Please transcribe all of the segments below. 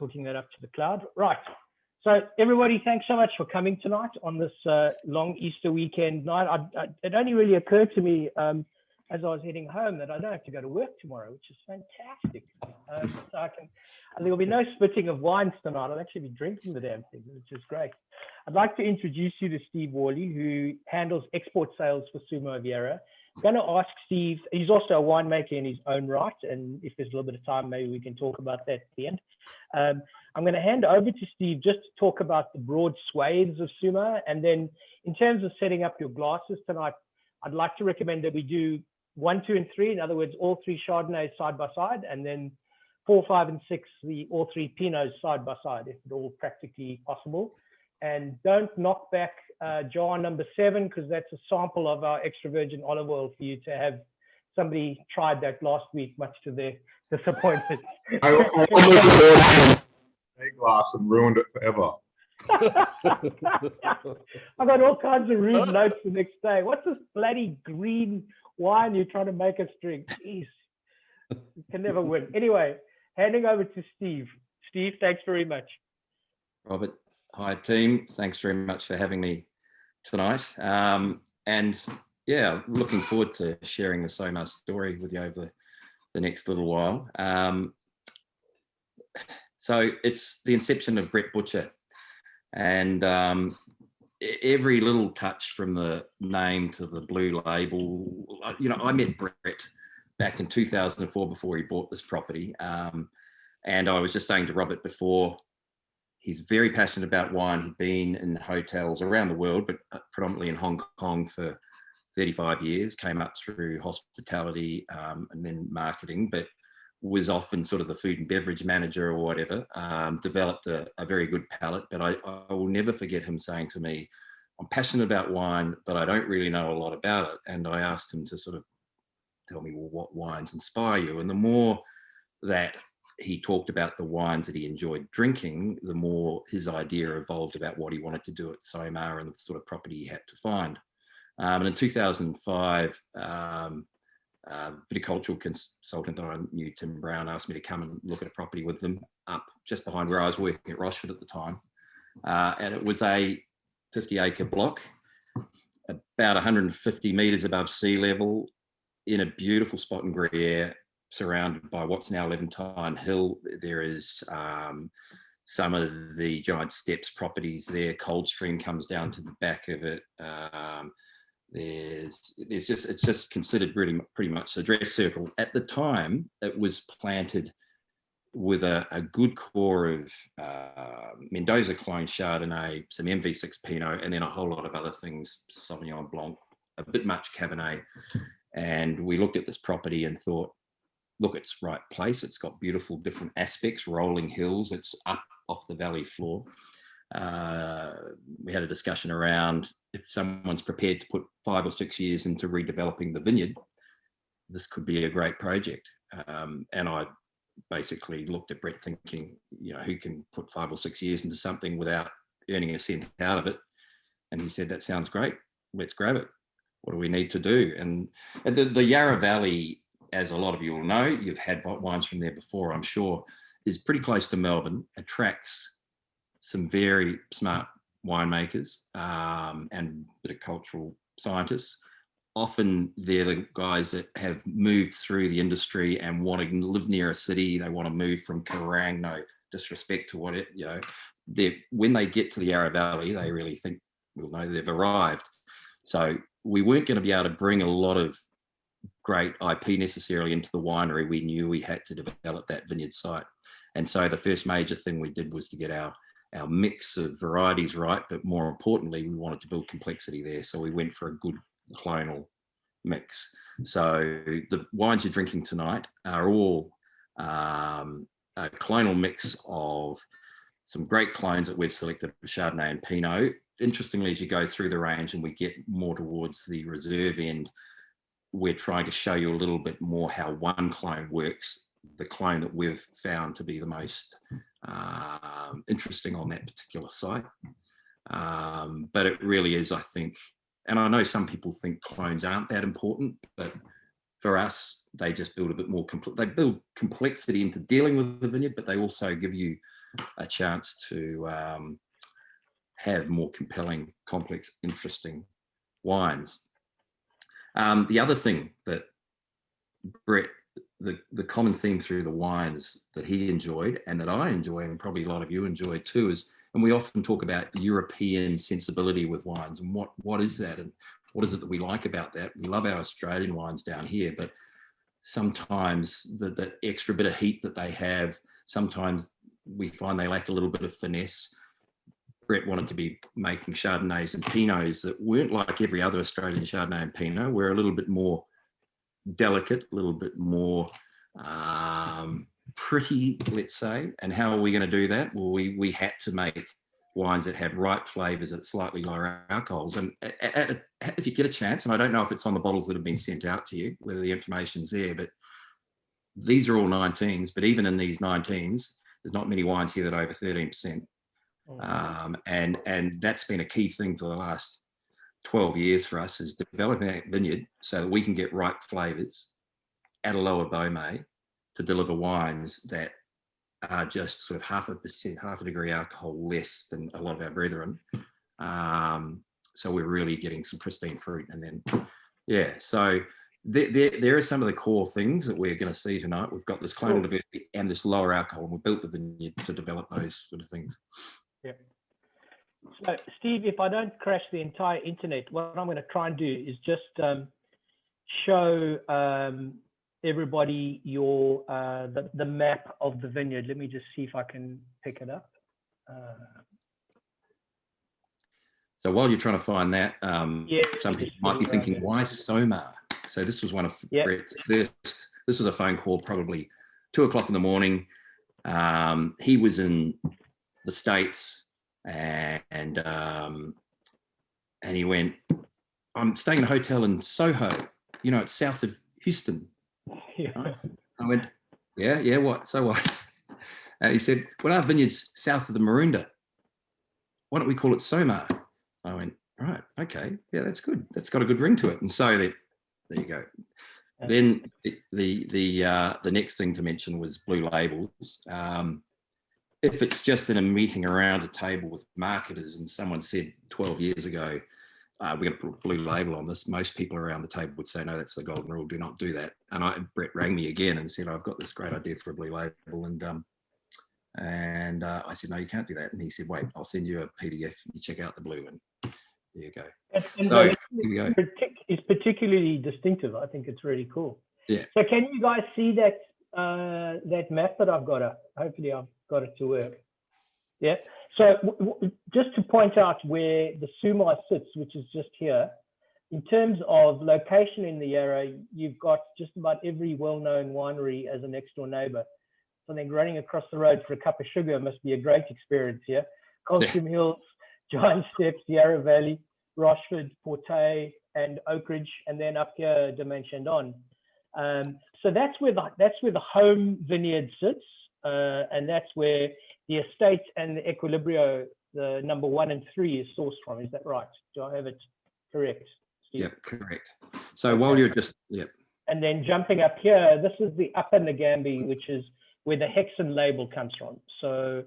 talking that up to the cloud. Right. So everybody, thanks so much for coming tonight on this long Easter weekend night. It only really occurred to me as I was heading home that I don't have to go to work tomorrow, which is fantastic. So there'll be no spitting of wines tonight. I'll actually be drinking the damn thing, which is great. I'd like to introduce you to Steve Worley, who handles export sales for Soumah of Yarra. I'm going to ask Steve, he's also a winemaker in his own right, and if there's a little bit of time, maybe we can talk about that at the end. I'm going to hand over to Steve just to talk about the broad swathes of Soumah, and then in terms of setting up your glasses tonight, I'd like to recommend that we do 1, 2, and 3. In other words, all 3 Chardonnays side by side, and then 4, 5, and 6, all 3 Pinots side by side, if at all practically possible. And don't knock back jar number 7, because that's a sample of our extra virgin olive oil for you to have. Somebody tried that last week, much to their disappointment. I almost a glass and ruined it forever. I got all kinds of rude notes the next day. What's this bloody green wine you're trying to make us drink? Jeez, you can never win. Anyway, handing over to Steve. Steve, thanks very much. Robert, hi team. Thanks very much for having me tonight. And yeah, looking forward to sharing the Soumah story with you over the next little while. So it's the inception of Brett Butcher, and every little touch from the name to the blue label. You know, I met Brett back in 2004 before he bought this property, and I was just saying to Robert before, he's very passionate about wine. He'd been in hotels around the world, but predominantly in Hong Kong for 35 years, came up through hospitality and then marketing, but was often sort of the food and beverage manager or whatever, developed a very good palate. But I will never forget him saying to me, I'm passionate about wine, but I don't really know a lot about it. And I asked him to sort of tell me, well, what wines inspire you? And the more that he talked about the wines that he enjoyed drinking, the more his idea evolved about what he wanted to do at Soumah and the sort of property he had to find. And in 2005, viticultural consultant that I knew, Tim Brown, asked me to come and look at a property with them up just behind where I was working at Rochford at the time. And it was a 50-acre block, about 150 metres above sea level, in a beautiful spot in Gruyere, surrounded by what's now Levantine Hill. There is some of the Giant Steps properties there. Coldstream comes down to the back of it. It's just considered pretty much the dress circle. At the time, it was planted with a good core of Mendoza clone Chardonnay, some MV6 Pinot, and then a whole lot of other things, Sauvignon Blanc, a bit much Cabernet. And we looked at this property and thought, look, it's right place. It's got beautiful different aspects, rolling hills. It's up off the valley floor. We had a discussion around if someone's prepared to put 5 or 6 years into redeveloping the vineyard, this could be a great project. And I basically looked at Brett thinking, you know, who can put 5 or 6 years into something without earning a cent out of it? And he said, that sounds great. Let's grab it. What do we need to do? And the Yarra Valley, as a lot of you will know, you've had wines from there before, I'm sure, is pretty close to Melbourne, attracts some very smart winemakers and viticultural scientists. Often they're the guys that have moved through the industry and want to live near a city. They want to move from Kerrang, no disrespect to what it, you know, when they get to the Yarra Valley, they really think, we'll know they've arrived. So we weren't going to be able to bring a lot of great IP necessarily into the winery. We knew we had to develop that vineyard site. And so the first major thing we did was to get our mix of varieties right, but more importantly, we wanted to build complexity there. So we went for a good clonal mix. So the wines you're drinking tonight are all a clonal mix of some great clones that we've selected for Chardonnay and Pinot. Interestingly, as you go through the range and we get more towards the reserve end, we're trying to show you a little bit more how one clone works, the clone that we've found to be the most interesting on that particular site. But it really is, I think, and I know some people think clones aren't that important, but for us, they just build a bit more they build complexity into dealing with the vineyard, but they also give you a chance to have more compelling, complex, interesting wines. The other thing that Brett, the common theme through the wines that he enjoyed and that I enjoy, and probably a lot of you enjoy too, is, and we often talk about European sensibility with wines, and what is that, and what is it that we like about that? We love our Australian wines down here, but sometimes the extra bit of heat that they have, sometimes we find they lack a little bit of finesse. Brett wanted to be making Chardonnays and Pinots that weren't like every other Australian Chardonnay and Pinot. We're a little bit more delicate, a little bit more pretty, let's say. And how are we going to do that? Well, we had to make wines that had ripe flavors at slightly lower alcohols. And if you get a chance, and I don't know if it's on the bottles that have been sent out to you, whether the information's there, but these are all 19s, but even in these 19s, there's not many wines here that are over 13%. And that's been a key thing for the last 12 years for us, is developing that vineyard so that we can get ripe flavors at a lower Beaumet to deliver wines that are just sort of half a degree alcohol less than a lot of our brethren. So we're really getting some pristine fruit. And then, so there are some of the core things that we're going to see tonight. We've got this clonal diversity and this lower alcohol, and we built the vineyard to develop those sort of things. Yeah. So, Steve, if I don't crash the entire internet, what I'm going to try and do is just show everybody your the map of the vineyard. Let me just see if I can pick it up. So while you're trying to find that, some people might be thinking, why Soumah? So this was one of Brett's first. This was a phone call, probably 2 o'clock in the morning. He was in the States, and he went, I'm staying in a hotel in Soho, it's south of Houston. Right? I went, yeah, what? So what? And he said, well, our vineyard's south of the Maroondah. Why don't we call it Soumah? I went, right, okay, yeah, that's good. That's got a good ring to it. And so there you go. Then the next thing to mention was blue labels. If it's just in a meeting around a table with marketers and someone said 12 years ago, we're going to put a blue label on this, most people around the table would say, no, that's the golden rule, do not do that. And Brett rang me again and said, I've got this great idea for a blue label. And I said, no, you can't do that. And he said, wait, I'll send you a PDF. You check out the blue one. There you go. And so here we go. It's particularly distinctive. I think it's really cool. Yeah. So can you guys see that that map that I've got up? Hopefully I've got it to work. Yeah. So just to point out where the Soumah sits, which is just here, in terms of location in the Yarra, you've got just about every well-known winery as a next-door neighbor. So I think running across the road for a cup of sugar must be a great experience here. Coldstream Hills, Giant Steps, Yarra Valley, Rochford, Portet, and Oak Ridge, and then up here, Domaine Chandon. So that's where the home vineyard sits, and that's where the estate and the Equilibrio, the number 1 and 3, is sourced from. Is that right? Do I have it correct, Steve? Yep, correct. So while you're just, And then jumping up here, this is the Upper Ngambie, which is where the Hexham label comes from. So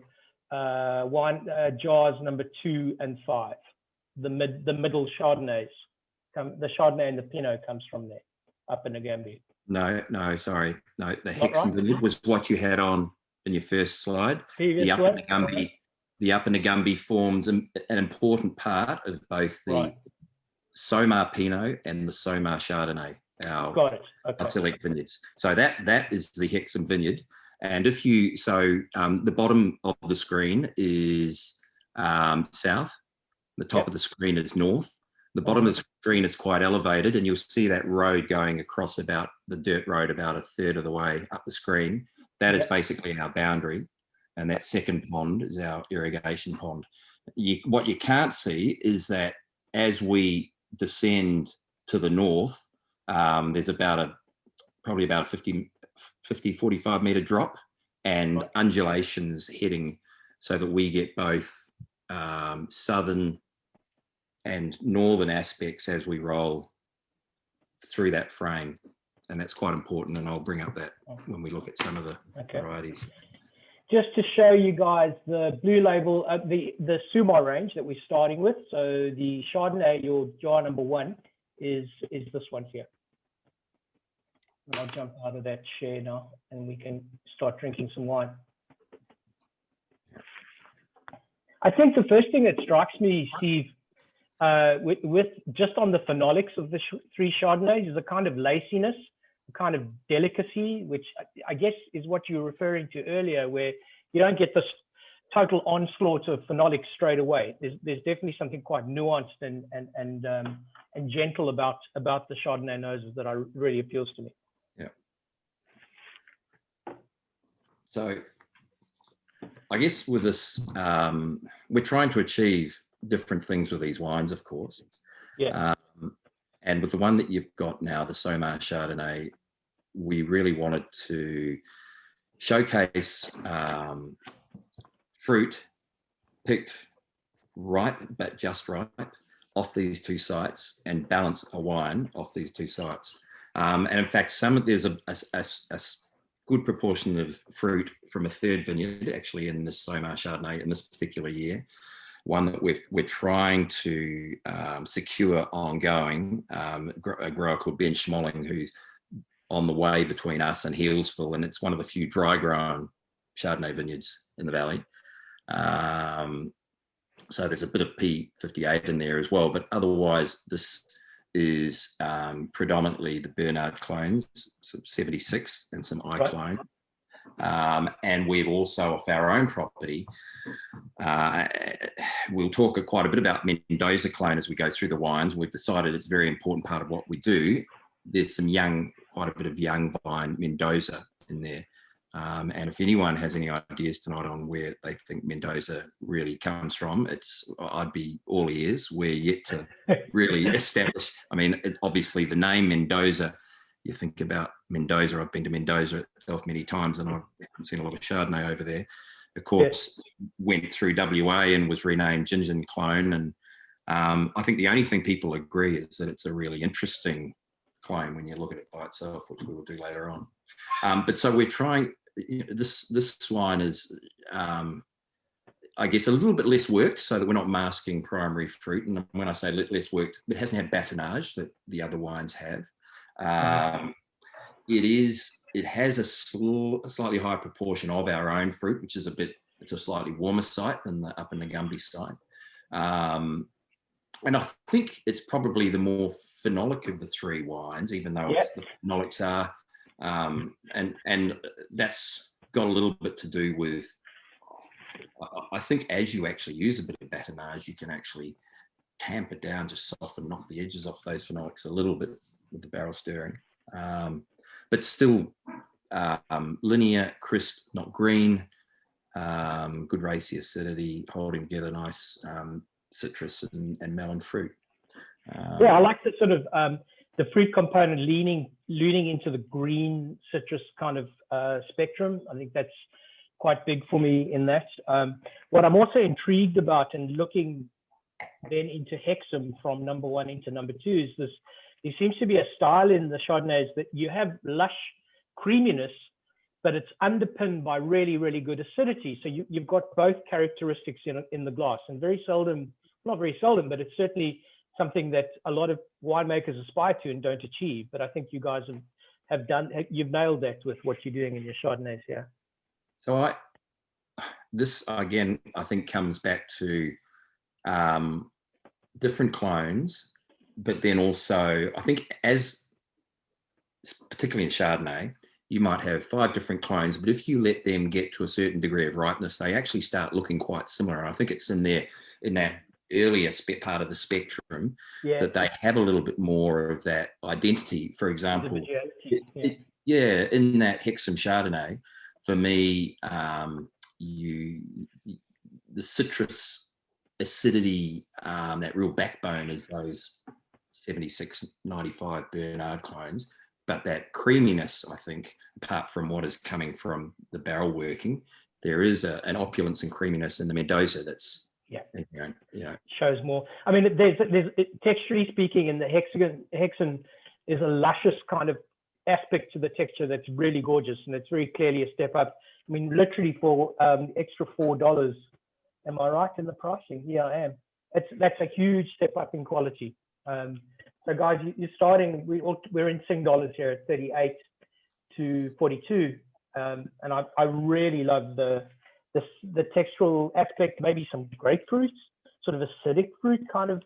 jars number 2 and 5, the middle Chardonnays, the Chardonnay and the Pinot comes from there, Upper Ngambie. No, sorry. No, the Hexham vineyard was what you had on in your first slide. The Upper Ngambie forms an important part of both the Soumah Pinot and the Soumah Chardonnay, our select vineyards. So that is the Hexham vineyard. And if you, the bottom of the screen is south, the top of the screen is north. The bottom of the screen is quite elevated, and you'll see that road going across about the dirt road about a third of the way up the screen. That is basically our boundary, and that second pond is our irrigation pond. What you can't see is that as we descend to the north, there's probably about a 45 metre drop and undulations heading so that we get both southern and northern aspects as we roll through that frame. and that's quite important. And I'll bring up that when we look at some of the varieties. Just to show you guys the blue label, the Soumah range that we're starting with. So the Chardonnay, your jar number 1, is this one here. And I'll jump out of that share now, and we can start drinking some wine. I think the first thing that strikes me, Steve, with just on the phenolics of the 3 Chardonnays, is a kind of laciness, a kind of delicacy, which I guess is what you were referring to earlier, where you don't get this total onslaught of phenolics straight away. There's definitely something quite nuanced and gentle about the Chardonnay noses that really appeals to me. Yeah. So I guess with this, we're trying to achieve different things with these wines, of course. Yeah. And with the one that you've got now, the Soumah Chardonnay, we really wanted to showcase fruit picked ripe, but just ripe, off these 2 sites, and balance a wine off these 2 sites. And in fact, there's a good proportion of fruit from a 3rd vineyard actually in the Soumah Chardonnay in this particular year. One that we're trying to secure ongoing, a grower called Ben Schmolling, who's on the way between us and Healesville, and it's one of the few dry grown Chardonnay vineyards in the valley. So there's a bit of P58 in there as well, but otherwise this is predominantly the Bernard clones, so 76 and some I clone. And we've also, off our own property, we'll talk quite a bit about Mendoza clone as we go through the wines. We've decided it's a very important part of what we do. There's some quite a bit of young vine Mendoza in there. And if anyone has any ideas tonight on where they think Mendoza really comes from, I'd be all ears. We're yet to really establish. I mean, it's obviously the name Mendoza. You think about Mendoza. I've been to Mendoza itself many times, and I haven't seen a lot of Chardonnay over there. Of course, went through WA and was renamed Gingin Clone. And I think the only thing people agree is that it's a really interesting clone when you look at it by itself, which we will do later on. But so we're trying. This wine is, I guess, a little bit less worked, so that we're not masking primary fruit. And when I say less worked, it hasn't had batonnage that the other wines have. It has a slightly higher proportion of our own fruit, which is it's a slightly warmer site than the up in the Gumby site. And I think it's probably the more phenolic of the 3 wines, even though the phenolics are, and that's got a little bit to do with, I think as you actually use a bit of batonnage, you can actually tamp it down, just knock the edges off those phenolics a little bit with the barrel stirring. But still linear, crisp, not green, good racy acidity, holding together nice citrus and melon fruit. I like the sort of the fruit component leaning into the green citrus kind of spectrum. I think that's quite big for me in that. What I'm also intrigued about, and looking then into Hexham from number 1 into number 2, is this. There seems to be a style in the Chardonnays that you have lush creaminess, but it's underpinned by really, really good acidity. So you've got both characteristics in the glass, and not very seldom, but it's certainly something that a lot of winemakers aspire to and don't achieve. But I think you guys you've nailed that with what you're doing in your Chardonnays here. So this again, I think comes back to different clones, but then also I think particularly in Chardonnay, you might have 5 different clones, but if you let them get to a certain degree of ripeness, they actually start looking quite similar. I think it's in that earlier part of the spectrum that they have a little bit more of that identity. For example, in that Hexham Chardonnay, for me, the citrus acidity, that real backbone is those 76, 95 Bernard clones, but that creaminess, I think, apart from what is coming from the barrel working, there is an opulence and creaminess in the Mendoza that's shows more. I mean, there's texturally speaking, in the Hexham is a luscious kind of aspect to the texture that's really gorgeous, and it's very clearly a step up. I mean, literally for extra $4. Am I right in the pricing? Yeah, I am. That's a huge step up in quality. So guys, you're starting. We're in Sing dollars here at 38 to 42, and I really love the textural aspect. Maybe some grapefruit, sort of acidic fruit kind of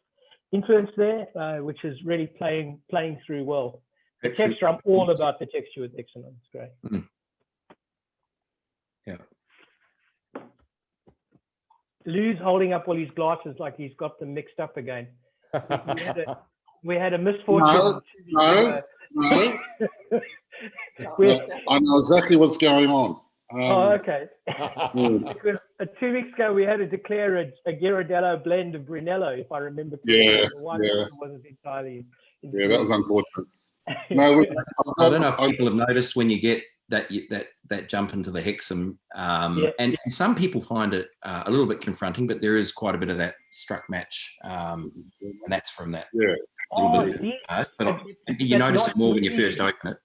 influence there, which is really playing through well. The texture, I'm all about the texture with Hexham. It's great. Mm. Yeah. Lou's holding up all his glasses like he's got them mixed up again. We had a misfortune. No. I know exactly what's going on. Okay. Because 2 weeks ago we had to declare a Ghirardello blend of Brunello, if I remember correctly. Yeah. Wasn't entirely. Yeah, that was unfortunate. No, I don't know if people have noticed when you get that jump into the Hexham, and some people find it a little bit confronting, but there is quite a bit of that struck match, and that's from that little bit. But you notice it more when you first open it.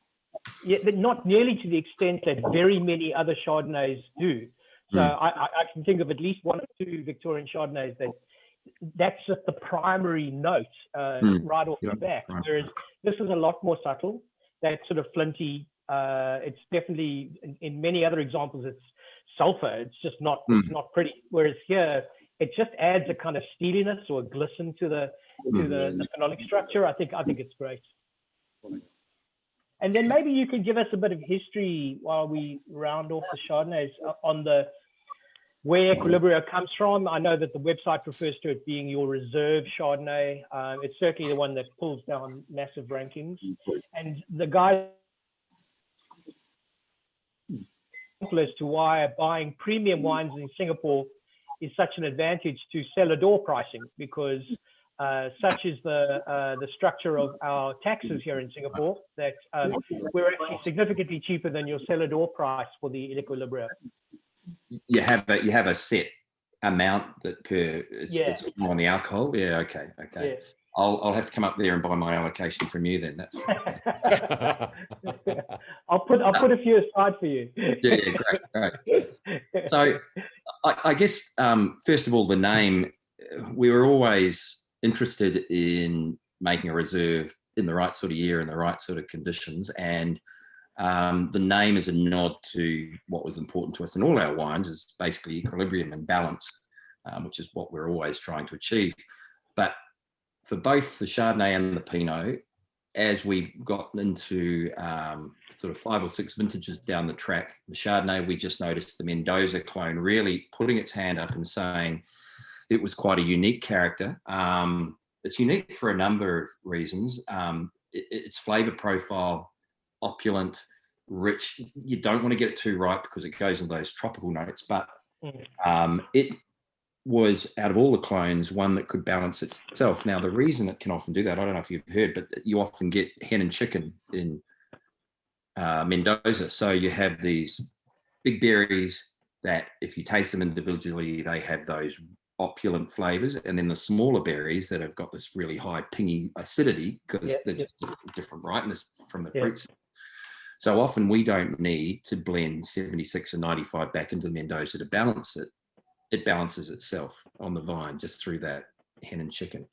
Yeah, but not nearly to the extent that very many other Chardonnays do. So I can think of at least 1 or 2 Victorian Chardonnays that's just the primary note right off the bat. Whereas this is a lot more subtle. That sort of flinty. It's definitely in many other examples it's sulfur. It's just not it's not pretty. Whereas here it just adds a kind of steeliness or a glisten to the phenolic structure. I think it's great. And then maybe you could give us a bit of history while we round off the Chardonnays on where Equilibrio comes from. I know that the website refers to it being your reserve Chardonnay. It's certainly the one that pulls down massive rankings. And the guy as to why buying premium wines in Singapore is such an advantage to cellar door pricing, because such is the structure of our taxes here in Singapore that we're actually significantly cheaper than your cellar door price for the Equilibrio. You have a set amount that it's more on the alcohol. Yeah, okay. Yeah. I'll have to come up there and buy my allocation from you then. That's I'll put a few aside for you. Yeah, great. So I guess first of all, the name, we were always interested in making a reserve in the right sort of year and the right sort of conditions, and the name is a nod to what was important to us in all our wines, is basically equilibrium and balance, which is what we're always trying to achieve. But for both the Chardonnay and the Pinot, as we got into sort of 5 or 6 vintages down the track, the Chardonnay, we just noticed the Mendoza clone really putting its hand up and saying it was quite a unique character. It's unique for a number of reasons. Its flavour profile, opulent, rich. You don't want to get it too ripe because it goes into those tropical notes, but it was, out of all the clones, one that could balance itself. Now, the reason it can often do that, I don't know if you've heard, but you often get hen and chicken in Mendoza. So you have these big berries that, if you taste them individually, they have those opulent flavors, and then the smaller berries that have got this really high pingy acidity because they're just different ripeness from the fruits. So often we don't need to blend 76 and 95 back into the Mendoza to balance it. It balances itself on the vine just through that hen and chicken.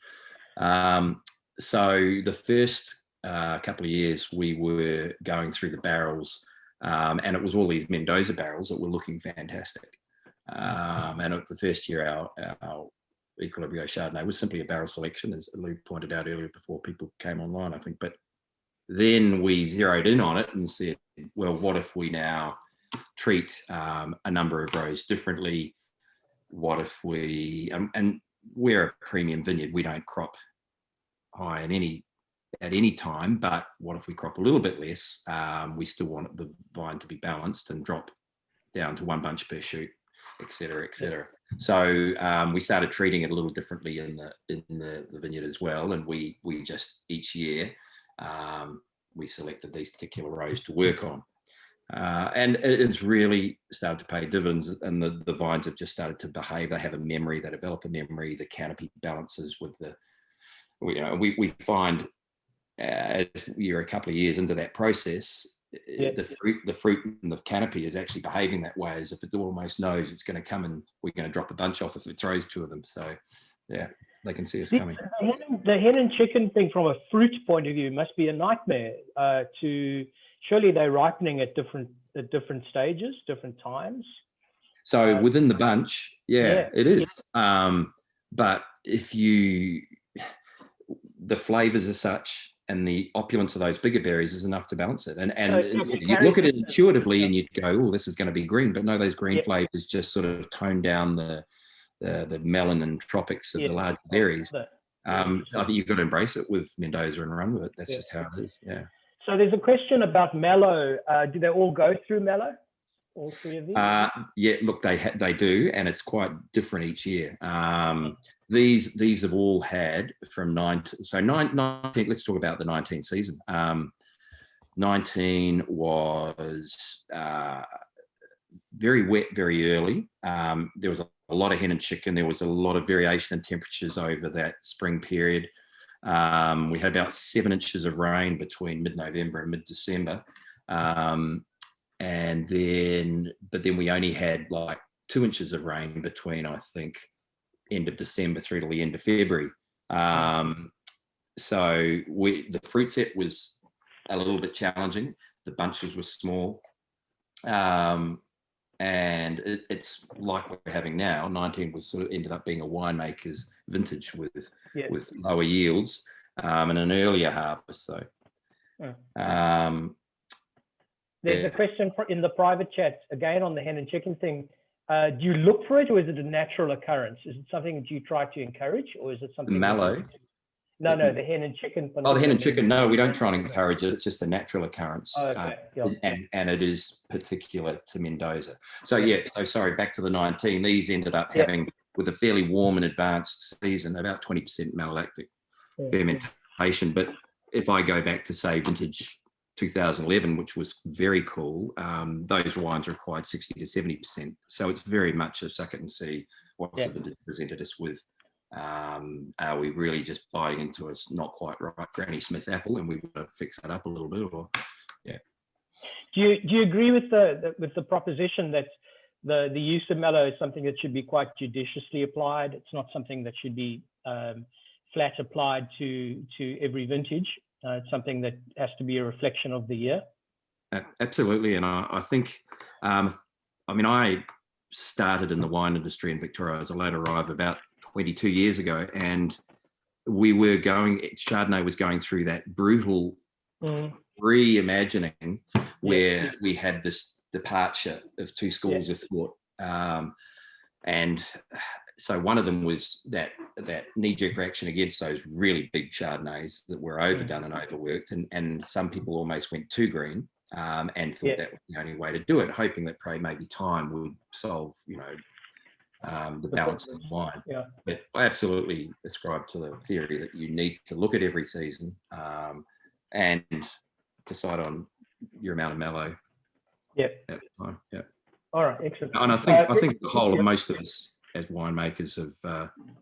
So the first couple of years we were going through the barrels, and it was all these Mendoza barrels that were looking fantastic. And the first year our Equilibrio Chardonnay was simply a barrel selection, as Lou pointed out earlier before people came online, I think. But then we zeroed in on it and said, well, what if we now treat a number of rows differently? What if we, and we're a premium vineyard, we don't crop high at any time, but what if we crop a little bit less? We still want the vine to be balanced and drop down to 1 bunch per shoot, et cetera, et cetera. So we started treating it a little differently in the vineyard as well, and we just each year we selected these particular rows to work on. And it's really started to pay dividends, and the vines have just started to behave. They have a memory, they develop a memory, the canopy balances with the, we find as you're a couple of years into that process, the fruit and the canopy is actually behaving that way, as if it almost knows it's going to come and we're going to drop a bunch off if it throws two of them. So, yeah, they can see us coming. The hen and chicken thing from a fruit point of view must be a nightmare. Surely they're ripening at different stages, different times. So within the bunch, it is. But the flavors are such, and the opulence of those bigger berries is enough to balance it. And you look at it intuitively and you'd go, oh, this is going to be green. But no, those green flavors just sort of tone down the melon and tropics of the large berries. I think you've got to embrace it with Mendoza and run with it. That's just how it is. Yeah. So there's a question about mallow. Do they all go through mallow? All three of these? Yeah, look, they do, and it's quite different each year. These have all had from 19. Let's talk about the 19 season. 19 was very wet, very early. There was a lot of hen and chicken. There was a lot of variation in temperatures over that spring period. We had about 7 inches of rain between mid-November and mid-December. But then we only had like 2 inches of rain between, I think, end of December through to the end of February. So the fruit set was a little bit challenging. The bunches were small. And it's like we're having now. 19 was sort of ended up being a winemaker's vintage with lower yields and an earlier harvest. So there's a question in the private chat again on the hen and chicken thing. Do you look for it, or is it a natural occurrence? Is it something that you try to encourage, or is it something? Mallow. No, the hen and chicken. Oh, the hen and chicken. No, we don't try and encourage it. It's just a natural occurrence. Oh, okay. And it is particular to Mendoza. So sorry, back to the 19. These ended up having, with a fairly warm and advanced season, about 20% malolactic fermentation. But if I go back to, say, vintage 2011, which was very cool, those wines required 60 to 70%. So it's very much a suck it and see what's the vintage presented us with. Are we really just biting into a not quite right Granny Smith apple, and we want to fix that up a little bit, or Do you agree with the proposition that the use of mallow is something that should be quite judiciously applied? It's not something that should be flat applied to every vintage. It's something that has to be a reflection of the year. Absolutely, and I think, I started in the wine industry in Victoria as a late arrival about 22 years ago, and Chardonnay was going through that brutal reimagining where we had this departure of two schools of thought. And so one of them was that knee-jerk reaction against those really big Chardonnays that were overdone and overworked, and some people almost went too green and thought that was the only way to do it, hoping that maybe time would solve, the balance of the wine. Yeah. But I absolutely ascribe to the theory that you need to look at every season and decide on your amount of mallow at the time. Yeah. All right, excellent. And I think the whole of most of us as winemakers have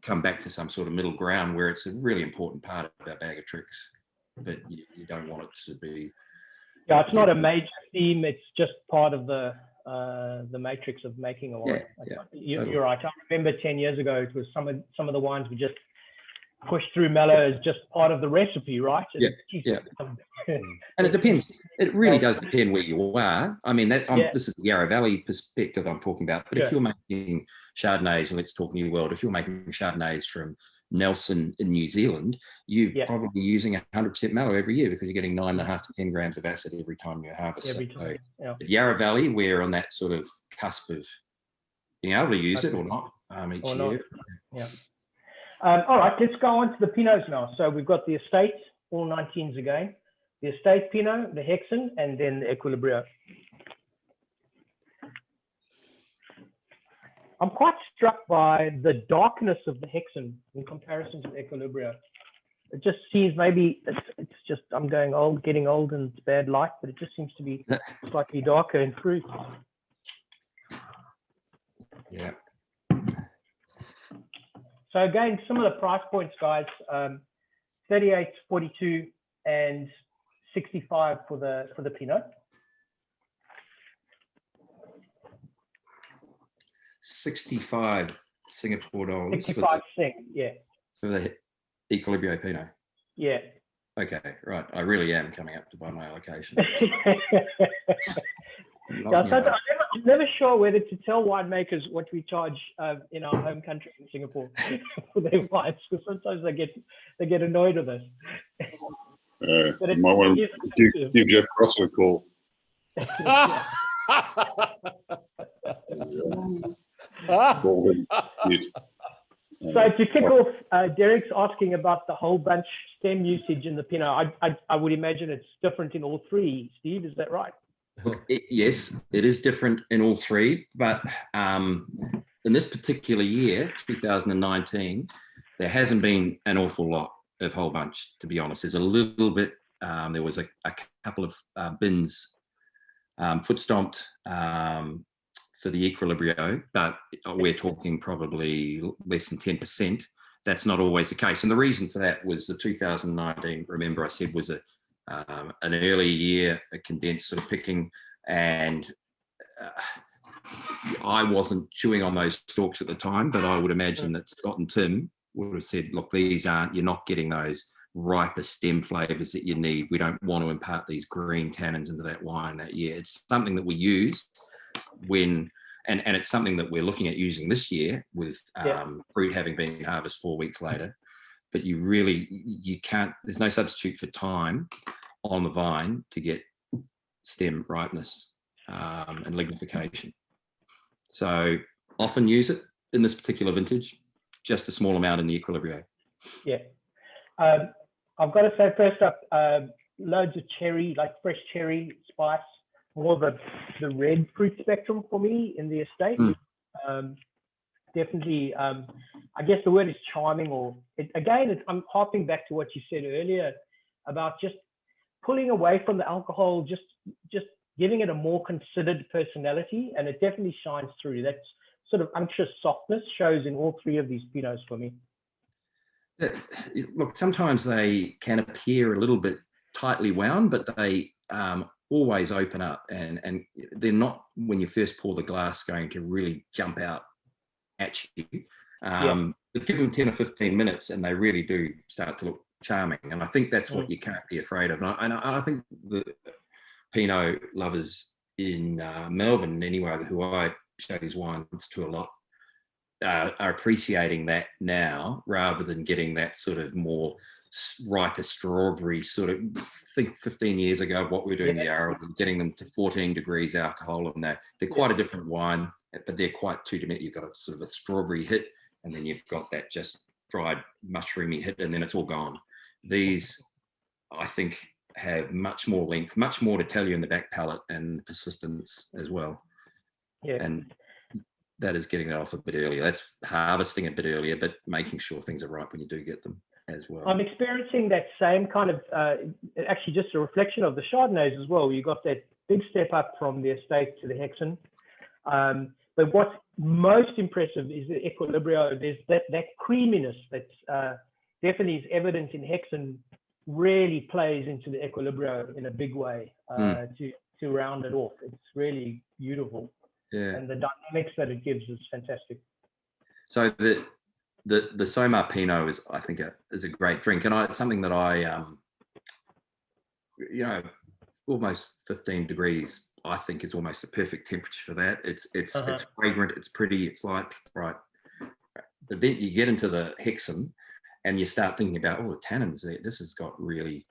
come back to some sort of middle ground where it's a really important part of our bag of tricks, but you don't want it to be. Yeah, it's not a major theme. It's just part of the matrix of making a wine. You're right. I remember 10 years ago, it was some of the wines were just pushed through mallow as just part of the recipe, right? And it depends. It really does depend where you are. I mean, this is the Yarra Valley perspective I'm talking about. But if you're making Chardonnays, and let's talk New World, if you're making Chardonnays from Nelson in New Zealand, you're probably using 100% mallow every year because you're getting 9.5 to 10 grams of acid every time you harvest it. So at Yarra Valley, we're on that sort of cusp of being able to use it or not each year. Yeah. All right, let's go on to the Pinots now. So we've got the estate, all 19s again, the estate Pinot, the Hexham, and then the Equilibrio. I'm quite struck by the darkness of the Hexham in comparison to the Equilibrio. It just seems maybe it's just I'm getting old, and it's bad light, but it just seems to be slightly darker in fruit. Yeah. So again, similar price points, guys. 38, 42, and 65 for the Pinot. 65 Singapore dollars 65 Sing, yeah. for the Equilibrio Pinot. Yeah. Okay, right. I really am coming up to buy my allocation. Yeah, so I'm never sure whether to tell winemakers what we charge in our home country in Singapore for their wines, because sometimes they get annoyed with us. But You might want to give Jeff Cross a call. Call him. So to kick off, Derek's asking about the whole bunch stem usage in the Pinot. I would imagine it's different in all three. Steve, is that right? Look, yes, it is different in all three, but in this particular year, 2019, there hasn't been an awful lot of whole bunch, to be honest. There's a little bit, there was a couple of bins foot stomped for the Equilibrio, but we're talking probably less than 10%. That's not always the case. And the reason for that was the 2019, remember I said, was an early year, a condensed sort of picking, and I wasn't chewing on those stalks at the time, but I would imagine that Scott and Tim would have said, look, you're not getting those riper stem flavors that you need. We don't want to impart these green tannins into that wine that year. It's something that we use when, and it's something that we're looking at using this year with fruit having been harvested 4 weeks later. But you can't, there's no substitute for time on the vine to get stem ripeness and lignification. So often use it in this particular vintage, just a small amount in the Equilibrio. Yeah. I've got to say, first up, loads of cherry, like fresh cherry spice, more of the red fruit spectrum for me in the estate. Definitely, I guess the word is charming, or I'm harping back to what you said earlier about just pulling away from the alcohol, just giving it a more considered personality, and it definitely shines through. That sort of unctuous softness shows in all three of these Pinots for me. Look, sometimes they can appear a little bit tightly wound, but they always open up, and they're not, when you first pour the glass, going to really jump out at you. But give them 10 or 15 minutes and they really do start to look charming. And I think that's what you can't be afraid of. And I think the Pinot lovers in Melbourne, anyway, who I show these wines to a lot, are appreciating that now, rather than getting that sort of more riper strawberry sort of, think 15 years ago what we were doing in Yarra, getting them to 14 degrees alcohol, and they're quite a different wine, but they're quite two-dimensional. You've got a sort of a strawberry hit, and then you've got that just dried mushroomy hit, and then it's all gone. These, I think, have much more length, much more to tell you in the back palate, and persistence as well. Yeah. And that is getting it off a bit earlier. That's harvesting a bit earlier, but making sure things are ripe when you do get them as well. I'm experiencing that same kind of, actually just a reflection of the Chardonnays as well. You got that big step up from the estate to the Hexham. But what's most impressive is the Equilibrio. There's that creaminess that definitely is evident in Hexham, really plays into the Equilibrio in a big way to round it off. It's really beautiful. Yeah. And the dynamics that it gives is fantastic. So the Soumah Pinot is, I think, is a great drink, and it's something that I, almost 15 degrees, I think, is almost the perfect temperature for that. It's fragrant, it's pretty, it's light, right. But then you get into the Hexham, and you start thinking about, the tannins there. This has got really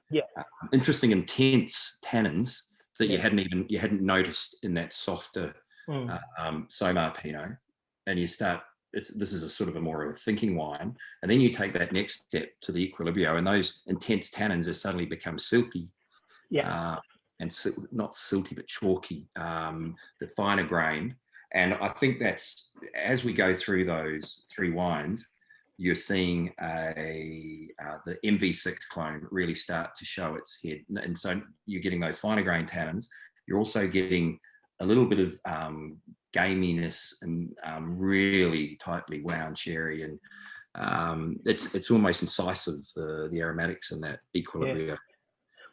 interesting, intense tannins that you hadn't noticed in that softer Soumah Pinot, and you start. This is a sort of a more of a thinking wine, and then you take that next step to the Equilibrio, and those intense tannins have suddenly become silky, and not silky but chalky, the finer grain. And I think that's, as we go through those three wines, you're seeing the MV6 clone really start to show its head, and so you're getting those finer grain tannins. You're also getting a little bit of gaminess and really tightly wound sherry, and it's almost incisive, the aromatics in that Equilibrio.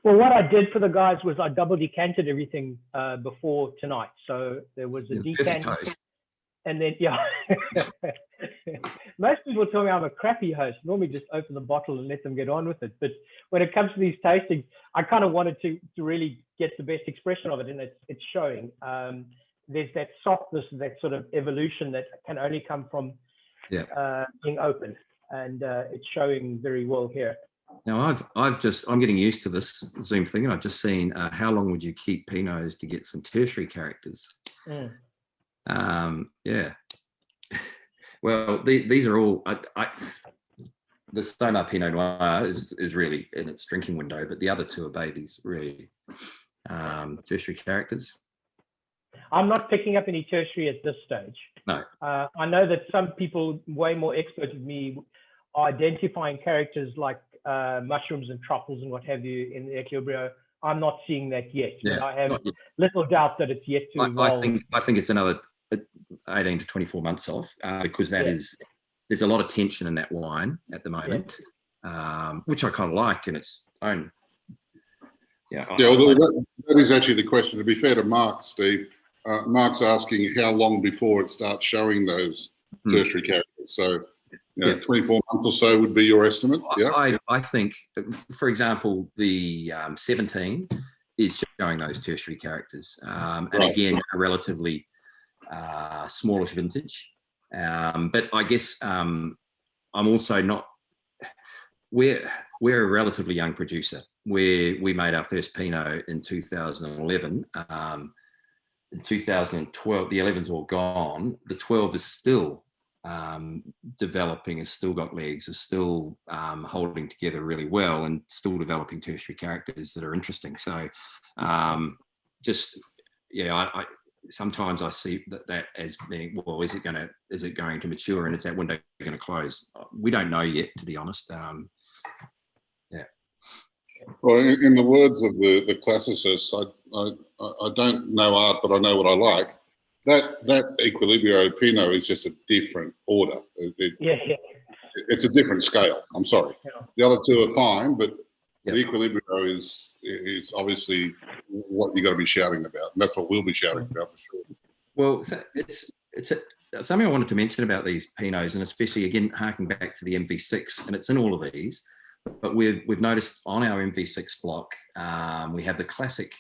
Well, what I did for the guys was I double decanted everything before tonight. So there was a Perfect decant, host. and then yeah. Most people tell me I'm a crappy host. Normally just open the bottle and let them get on with it. But when it comes to these tastings, I kind of wanted to really get the best expression of it, and it's showing. There's that softness, that sort of evolution that can only come from being open, and it's showing very well here. Now I'm getting used to this Zoom thing, and I've just seen how long would you keep Pinots to get some tertiary characters? Yeah. Well, these are all. The Soumah Pinot Noir is really in its drinking window, but the other two are babies, really. Tertiary characters. I'm not picking up any tertiary at this stage. No. I know that some people way more expert than me are identifying characters like mushrooms and truffles and what have you in the Equilibrio. I'm not seeing that yet, but I have little doubt that it's yet to evolve. I think it's another 18 to 24 months off because there's a lot of tension in that wine at the moment, which I kind of like in its own. That is actually the question. To be fair to Mark, Steve, Mark's asking how long before it starts showing those tertiary characters. So, 24 months or so would be your estimate. Yeah, I think, for example, the 17 is showing those tertiary characters, and again, a relatively smallish vintage. But I guess I'm also not. We're a relatively young producer. We made our first Pinot in 2011. In 2012, the 11's all gone. The 12 is still developing, has still got legs, is still holding together really well, and still developing tertiary characters that are interesting. So, sometimes I see that as being, well, is it going to mature, and is that window going to close? We don't know yet, to be honest. Well, in the words of the classicists, I don't know art, but I know what I like. That Equilibrio Pinot is just a different order. It's a different scale. I'm sorry. The other two are fine, but the Equilibrio is obviously what you got to be shouting about, and that's what we'll be shouting about for sure. Well, it's something I wanted to mention about these Pinots, and especially again harking back to the MV6, and it's in all of these. But we've noticed on our MV6 block, we have the classic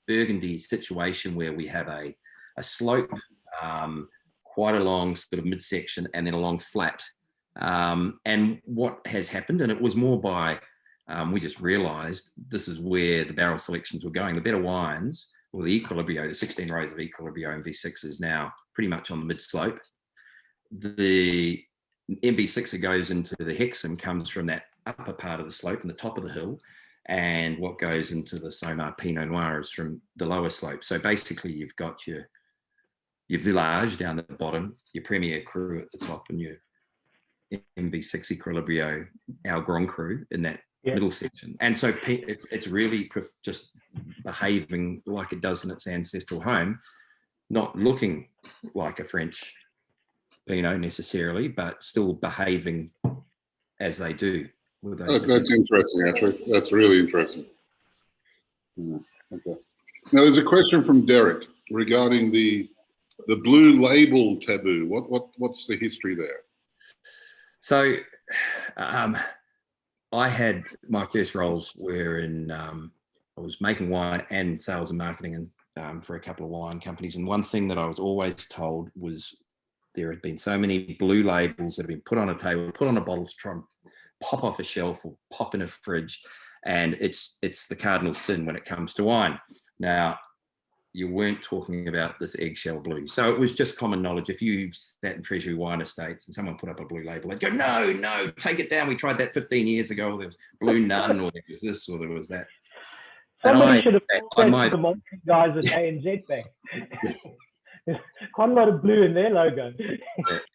Burgundy situation where we have a slope, quite a long sort of midsection, and then a long flat. And what has happened, and it was more by, we just realised this is where the barrel selections were going. The better wines, or the Equilibrio, the 16 rows of Equilibrio MV6 is now pretty much on the mid slope. The MV6 that goes into the Hexham comes from that upper part of the slope and the top of the hill, and what goes into the Soumah Pinot Noir is from the lower slope. So basically you've got your village down at the bottom, your Premier Cru at the top, and your MV6 Equilibrio, our Grand Cru in that middle section. And so it's really just behaving like it does in its ancestral home, not looking like a French Pinot necessarily, but still behaving as they do. That's interesting, actually. That's really interesting. Okay. Now, there's a question from Derek regarding the blue label taboo. What's the history there? So, I had my first roles were in I was making wine and sales and marketing and for a couple of wine companies. And one thing that I was always told was there had been so many blue labels that have been put on a table, put on a bottle to try and pop off a shelf or pop in a fridge, and it's the cardinal sin when it comes to wine. Now, you weren't talking about this eggshell blue. So it was just common knowledge. If you sat in Treasury Wine Estates and someone put up a blue label, they'd go, no, take it down. We tried that 15 years ago. There was blue none, or there was this, or there was that. Somebody should have told that to the marketing guys at ANZ Bank. Quite a lot of blue in their logo.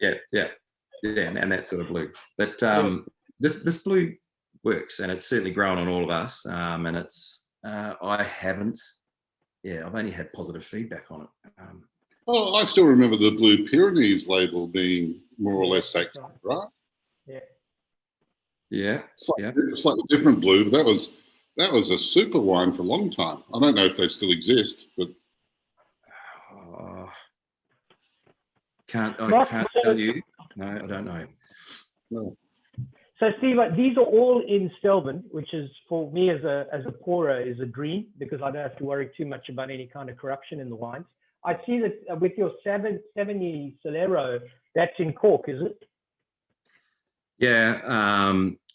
Yeah, and that sort of blue. But this blue works, and it's certainly grown on all of us. And it's I've only had positive feedback on it. Oh, I still remember the Blue Pyrenees label being more or less accurate, right? Yeah. Yeah. Slightly different blue, but that was That was a super wine for a long time. I don't know if they still exist, but can't tell you. No, I don't know. no. So Steve, these are all in Stelvin, which is for me as a pourer is a dream, because I don't have to worry too much about any kind of corruption in the wines. I see that with your 70 Solero, that's in cork, is it? Yeah,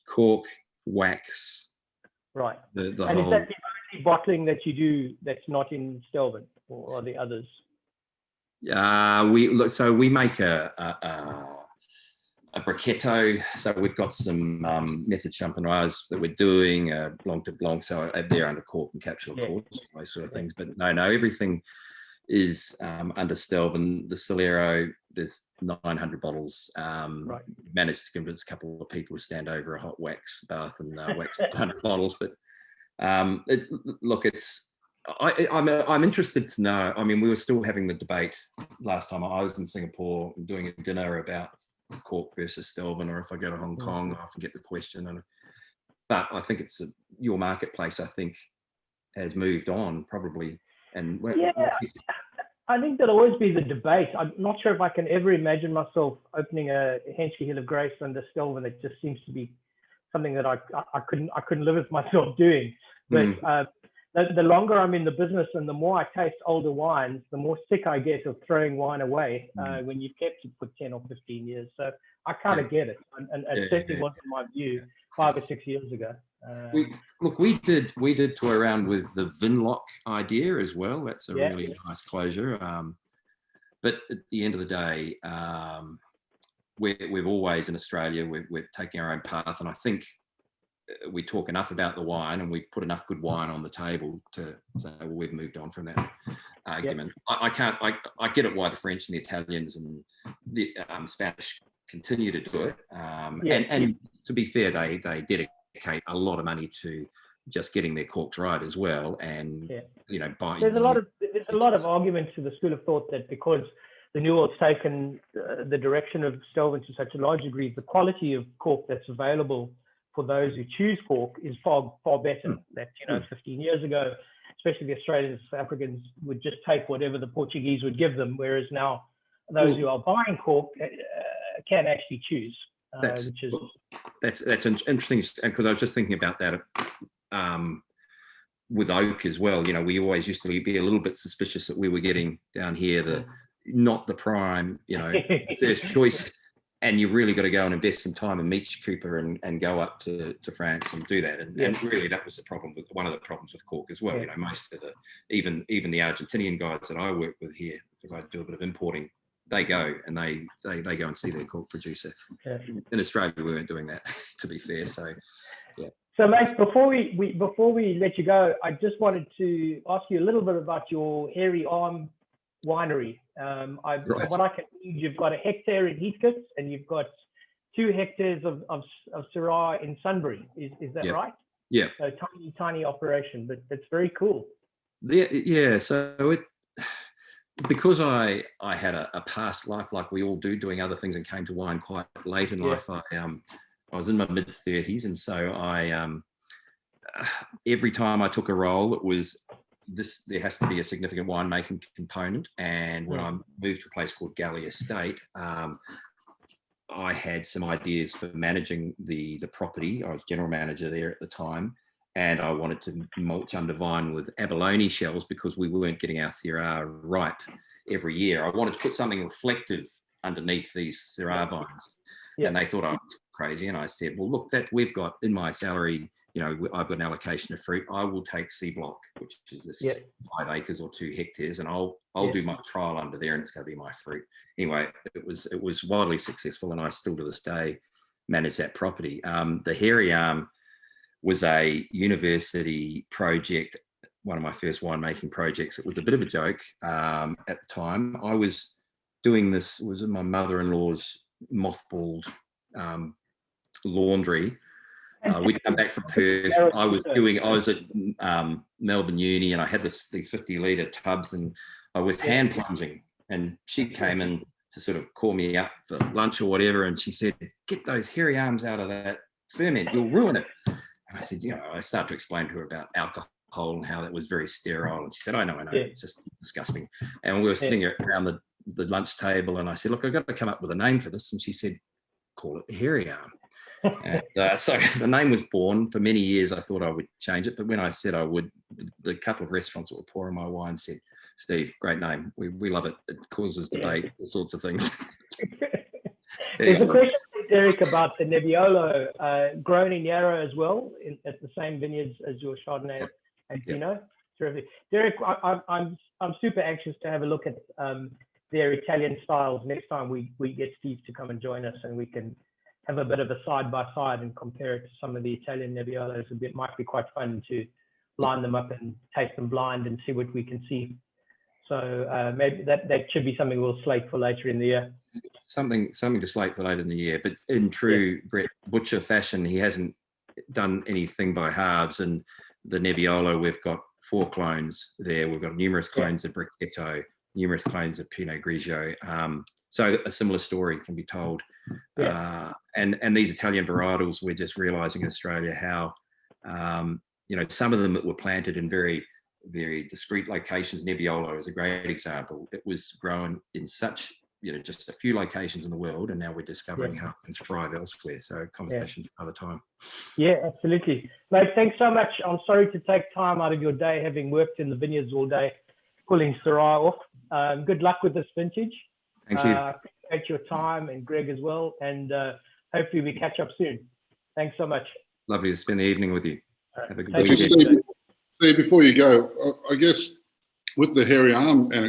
cork, wax. Right. The And whole. is that the only bottling that you do that's not in Stelvin, or are the others? We make a brichetto. So we've got some method champenoise that we're doing, blanc de blanc. So they're under cork and capsule corks, those sort of things. But no, everything is under Stelvin. The Solero, there's 900 bottles. Right. Managed to convince a couple of people to stand over a hot wax bath and wax 100 bottles. But I'm interested to know. I mean, we were still having the debate last time I was in Singapore doing a dinner about cork versus Stelvin, or if I go to Hong Kong, I often get the question. But I think it's your marketplace, I think, has moved on probably. And I think there'll always be the debate. I'm not sure if I can ever imagine myself opening a Henschke Hill of Grace under Stelvin. It just seems to be something that I couldn't live with myself doing. But the longer I'm in the business and the more I taste older wines, the more sick I get of throwing wine away when you've kept it for 10 or 15 years. So I kind of get it. And it certainly wasn't my view 5 or 6 years ago. We did toy around with the Vinlock idea as well. That's a really nice closure. But at the end of the day, we've always in Australia, we're taking our own path. And I think we talk enough about the wine and we put enough good wine on the table to say, well, we've moved on from that argument. I get it why the French and the Italians and the Spanish continue to do it. And to be fair, they dedicate a lot of money to just getting their corks right as well. And, buying. There's a lot of arguments to the school of thought that because the New World's taken the direction of Stelvin to such a large degree, the quality of cork that's available for those who choose cork is far better. That 15 years ago, especially the Australians, South Africans would just take whatever the Portuguese would give them, whereas now those who are buying cork can actually choose. That's interesting, because I was just thinking about that with oak as well. We always used to be a little bit suspicious that we were getting down here not the prime, first choice. And you really got to go and invest some time and meet your Cooper and go up to France and do that. And really, that was the problem with one of the problems with cork as well. Most of even the Argentinian guys that I work with here, because I do a bit of importing, they go and they go and see their cork producer. In Australia, we weren't doing that, to be fair. So, yeah. So, mate, before we let you go, I just wanted to ask you a little bit about your Hairy Arm winery. What I can read, you've got 1 hectare in Heathcote and you've got 2 hectares of Syrah in Sunbury. Is that right? Yeah. So tiny operation, but it's very cool. Yeah. So because I had a past life like we all do, doing other things, and came to wine quite late in life. I was in my mid-30s, and so I every time I took a role, it was there has to be a significant winemaking component. And when I moved to a place called Galley Estate, I had some ideas for managing the property. I was general manager there at the time, and I wanted to mulch under vine with abalone shells because we weren't getting our Syrah ripe every year. I wanted to put something reflective underneath these Syrah vines. And they thought I was crazy. And I said, well, look, that we've got in my salary, I've got an allocation of fruit. I will take C Block, which is this 5 acres or 2 hectares, and I'll do my trial under there, and it's going to be my fruit. Anyway, it was wildly successful, and I still to this day manage that property. The Hairy Arm was a university project, one of my first winemaking projects. It was a bit of a joke at the time. I was doing this, was in my mother-in-law's mothballed laundry. We'd come back from Perth. I was at Melbourne Uni, and I had these 50-litre tubs, and I was hand plunging. And she came in to sort of call me up for lunch or whatever, and she said, "Get those Hairy Arms out of that ferment, you'll ruin it." And I said, I started to explain to her about alcohol and how that was very sterile. And she said, I know, Yeah. it's just disgusting. And we were sitting around the lunch table, and I said, look, I've got to come up with a name for this. And she said, call it the hairy arm. And so the name was born. For many years, I thought I would change it. But when I said I would, the couple of restaurants that were pouring my wine said, Steve, great name. We love it. It causes debate, all sorts of things. There's a question, Derek, about the Nebbiolo, grown in Yarra as well, at the same vineyards as your Chardonnay and Pinot. Terrific. Derek, I'm super anxious to have a look at their Italian styles next time we get Steve to come and join us, and we can have a bit of a side by side and compare it to some of the Italian Nebbiolos. It might be quite fun to line them up and taste them blind and see what we can see. So maybe that should be something we'll slate for later in the year. Something to slate for later in the year. But in true Brett Butcher fashion, he hasn't done anything by halves. And the Nebbiolo, we've got 4 clones there. We've got numerous clones of Brichetto, numerous clones of Pinot Grigio. So a similar story can be told. And these Italian varietals, we're just realizing in Australia how, some of them that were planted in very, very discrete locations. Nebbiolo is a great example. It was grown in such, just a few locations in the world, and now we're discovering how it can thrive elsewhere. So conversation for another time. Yeah, absolutely. Mate, thanks so much. I'm sorry to take time out of your day, having worked in the vineyards all day, pulling Syrah off. Good luck with this vintage. Thank you. Appreciate your time, and Greg as well. And hopefully we catch up soon. Thanks so much. Lovely to spend the evening with you. Have a good Thank you. weekend. Steve, before you go, I guess with the hairy arm and